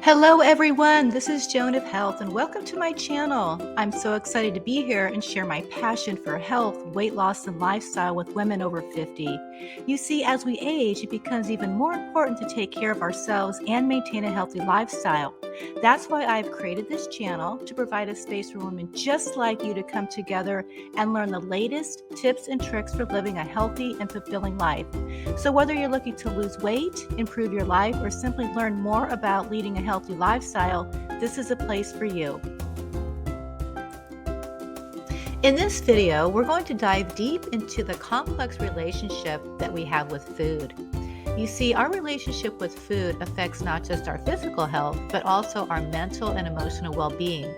Hello everyone, this is Joan of Health and welcome to my channel. I'm so excited to be here and share my passion for health, weight loss, and lifestyle with women over 50. You see, as we age, it becomes even more important to take care of ourselves and maintain a healthy lifestyle. That's why I've created this channel to provide a space for women just like you to come together and learn the latest tips and tricks for living a healthy and fulfilling life. So whether you're looking to lose weight, improve your life, or simply learn more about leading a healthy lifestyle, this is a place for you. In this video, we're going to dive deep into the complex relationship that we have with food. You see, our relationship with food affects not just our physical health, but also our mental and emotional well-being.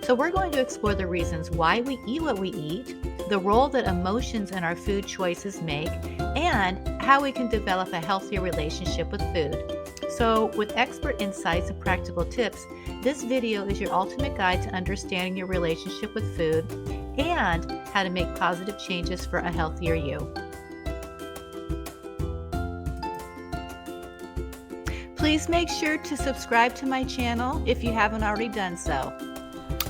So we're going to explore the reasons why we eat what we eat, the role that emotions in our food choices make, and how we can develop a healthier relationship with food. So with expert insights and practical tips, this video is your ultimate guide to understanding your relationship with food and how to make positive changes for a healthier you. Please make sure to subscribe to my channel if you haven't already done so.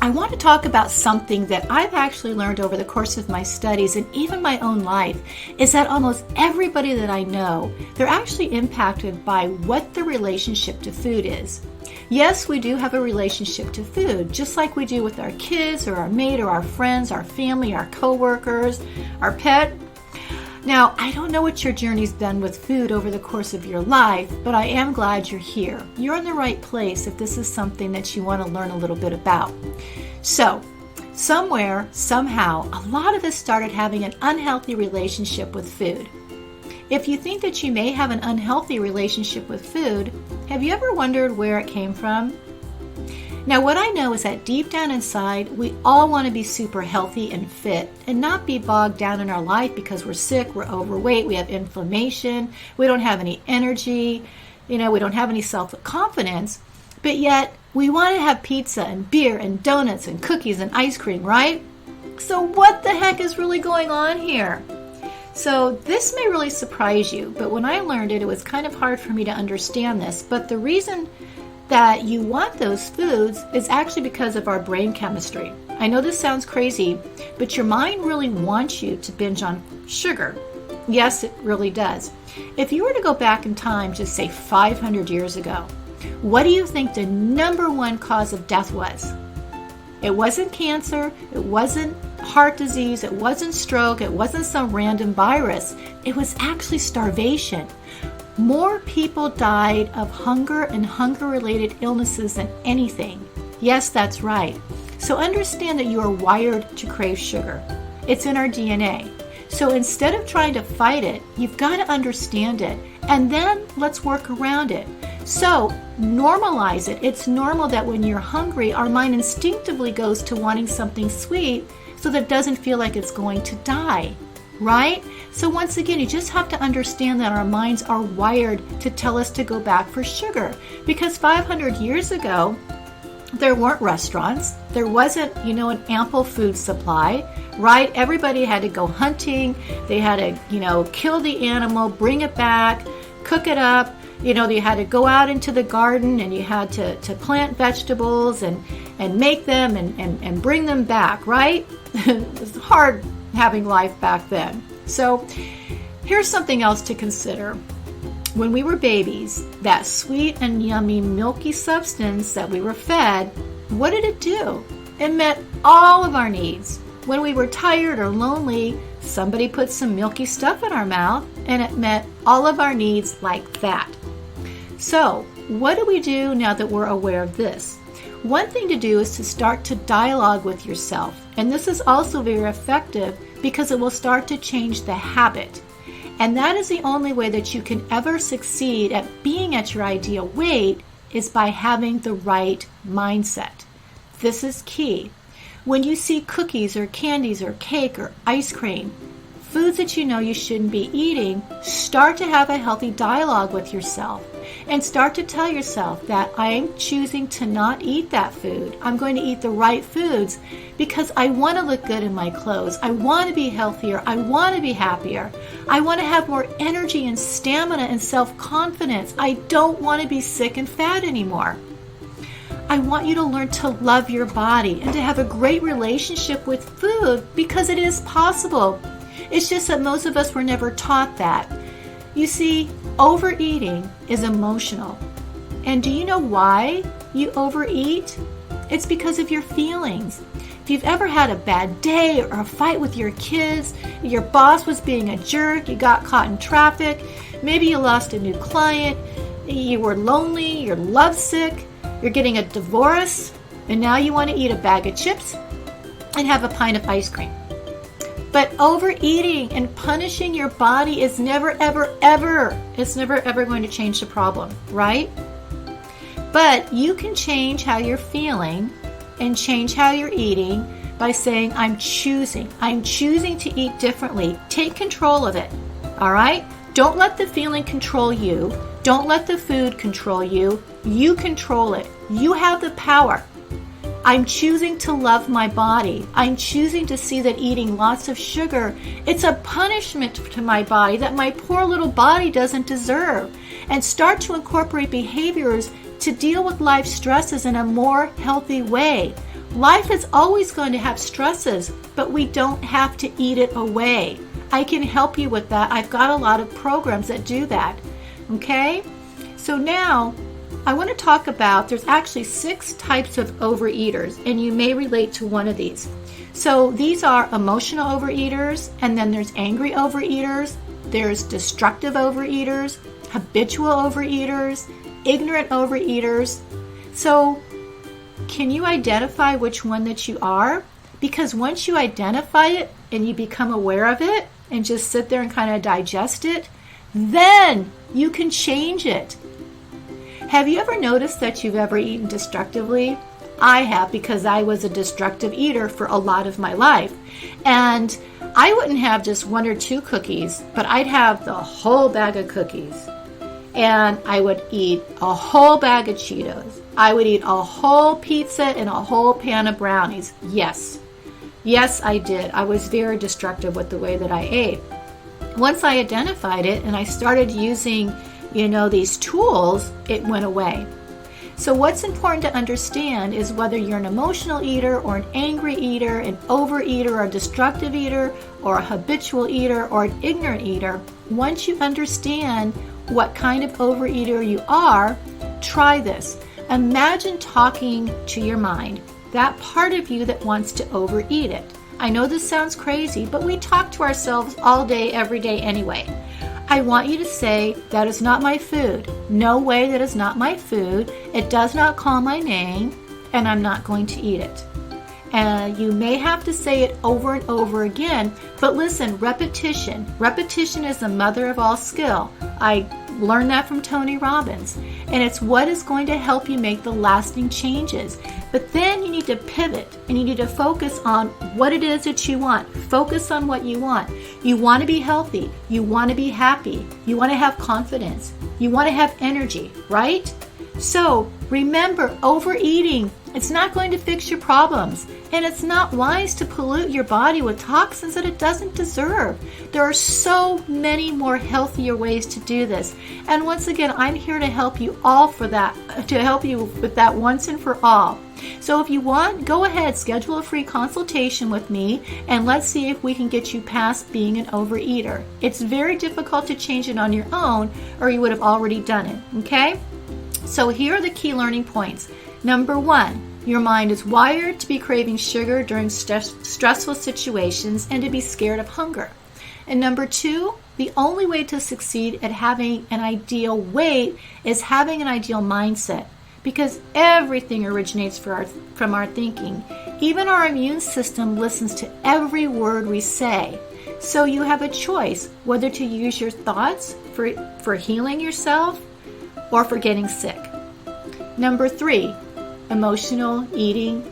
I want to talk about something that I've actually learned over the course of my studies and even my own life, is that almost everybody that I know, they're actually impacted by what the relationship to food is. Yes, we do have a relationship to food, just like we do with our kids or our mate or our friends, our family, our coworkers, our pet. Now, I don't know what your journey's been with food over the course of your life, but I am glad you're here. You're in the right place if this is something that you want to learn a little bit about. So, somewhere, somehow, a lot of us started having an unhealthy relationship with food. If you think that you may have an unhealthy relationship with food, have you ever wondered where it came from? Now, what I know is that deep down inside, we all want to be super healthy and fit and not be bogged down in our life because we're sick, we're overweight, we have inflammation, we don't have any energy, we don't have any self-confidence, but yet we want to have pizza and beer and donuts and cookies and ice cream, right? So what the heck is really going on here? So this may really surprise you, but when I learned it, it was kind of hard for me to understand this, but the reason that you want those foods is actually because of our brain chemistry. I know this sounds crazy, but your mind really wants you to binge on sugar. Yes, it really does. If you were to go back in time, just say 500 years ago, what do you think the number one cause of death was? It wasn't cancer, it wasn't heart disease, it wasn't stroke, it wasn't some random virus. It was actually starvation. More people died of hunger and hunger-related illnesses than anything. Yes, that's right. So understand that you are wired to crave sugar. It's in our DNA. So instead of trying to fight it, you've got to understand it. And then let's work around it. So normalize it. It's normal that when you're hungry, our mind instinctively goes to wanting something sweet so that it doesn't feel like it's going to die. Right? So once again, you just have to understand that our minds are wired to tell us to go back for sugar. Because 500 years ago, there weren't restaurants. There wasn't, an ample food supply, right? Everybody had to go hunting. They had to, kill the animal, bring it back, cook it up. You had to go out into the garden and you had to plant vegetables and make them and bring them back, right? It was hard having life back then. So here's something else to consider. When we were babies, that sweet and yummy milky substance that we were fed, what did it do? It met all of our needs. When we were tired or lonely, somebody put some milky stuff in our mouth and it met all of our needs like that. So what do we do now that we're aware of this? One thing to do is to start to dialogue with yourself. And this is also very effective because it will start to change the habit. And that is the only way that you can ever succeed at being at your ideal weight is by having the right mindset. This is key. When you see cookies or candies or cake or ice cream, foods that you know you shouldn't be eating, start to have a healthy dialogue with yourself. And start to tell yourself that I'm choosing to not eat that food. I'm going to eat the right foods because I want to look good in my clothes. I want to be healthier. I want to be happier. I want to have more energy and stamina and self-confidence. I don't want to be sick and fat anymore. I want you to learn to love your body and to have a great relationship with food, because it is possible. It's just that most of us were never taught that. You see, overeating is emotional. And do you know why you overeat? It's because of your feelings. If you've ever had a bad day or a fight with your kids, your boss was being a jerk, you got caught in traffic, maybe you lost a new client, you were lonely, you're lovesick, you're getting a divorce, and now you want to eat a bag of chips and have a pint of ice cream. But overeating and punishing your body is never, ever, ever, it's never, ever going to change the problem, right? But you can change how you're feeling and change how you're eating by saying, I'm choosing to eat differently. Take control of it, all right? Don't let the feeling control you. Don't let the food control you. You control it. You have the power. I'm choosing to love my body. I'm choosing to see that eating lots of sugar, it's a punishment to my body that my poor little body doesn't deserve. And start to incorporate behaviors to deal with life stresses in a more healthy way. Life is always going to have stresses, but we don't have to eat it away. I can help you with that. I've got a lot of programs that do that. Okay? So now I want to talk about, there's actually 6 types of overeaters, and you may relate to one of these. So these are emotional overeaters, and then there's angry overeaters, there's destructive overeaters, habitual overeaters, ignorant overeaters. So can you identify which one that you are? Because once you identify it and you become aware of it and just sit there and kind of digest it, then you can change it. Have you ever noticed that you've ever eaten destructively? I have, because I was a destructive eater for a lot of my life. And I wouldn't have just 1 or 2 cookies, but I'd have the whole bag of cookies. And I would eat a whole bag of Cheetos. I would eat a whole pizza and a whole pan of brownies. Yes, I did. I was very destructive with the way that I ate. Once I identified it and I started using, these tools, it went away. So what's important to understand is whether you're an emotional eater or an angry eater, an overeater or a destructive eater, or a habitual eater or an ignorant eater, once you understand what kind of overeater you are, try this. Imagine talking to your mind, that part of you that wants to overeat it. I know this sounds crazy, but we talk to ourselves all day, every day anyway. I want you to say, that is not my food. No way, that is not my food. It does not call my name, and I'm not going to eat it. And you may have to say it over and over again, but listen, repetition. Repetition is the mother of all skill. I learned that from Tony Robbins. And it's what is going to help you make the lasting changes. But then you need to pivot and you need to focus on what it is that you want. Focus on what you want. You want to be healthy. You want to be happy. You want to have confidence. You want to have energy, right? So remember, overeating, it's not going to fix your problems. And it's not wise to pollute your body with toxins that it doesn't deserve. There are so many more healthier ways to do this. And once again, I'm here to help you all for that, to help you with that once and for all. So if you want, go ahead, schedule a free consultation with me, and let's see if we can get you past being an overeater. It's very difficult to change it on your own, or you would have already done it, okay? So here are the key learning points. Number 1, your mind is wired to be craving sugar during stressful situations and to be scared of hunger. And number 2, the only way to succeed at having an ideal weight is having an ideal mindset, because everything originates from our thinking. Even our immune system listens to every word we say. So you have a choice whether to use your thoughts for healing yourself or for getting sick. Number 3, emotional eating.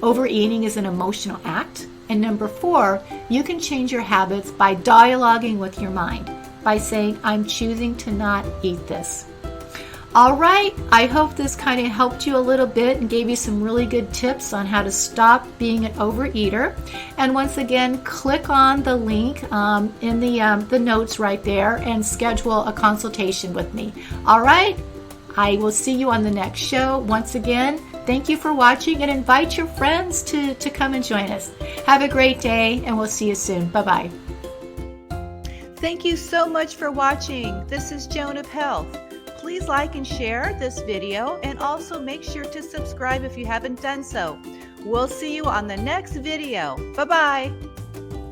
Overeating is an emotional act. And number 4, you can change your habits by dialoguing with your mind, by saying, I'm choosing to not eat this. All right, I hope this kind of helped you a little bit and gave you some really good tips on how to stop being an overeater. And once again, click on the link in the notes right there and schedule a consultation with me. All right, I will see you on the next show. Once again, Thank you for watching, and invite your friends to come and join us. Have a great day, and we'll see you soon. Bye-bye. Thank you so much for watching. This is Joan of Health. Please like and share this video, and also make sure to subscribe if you haven't done so. We'll see you on the next video. Bye-bye.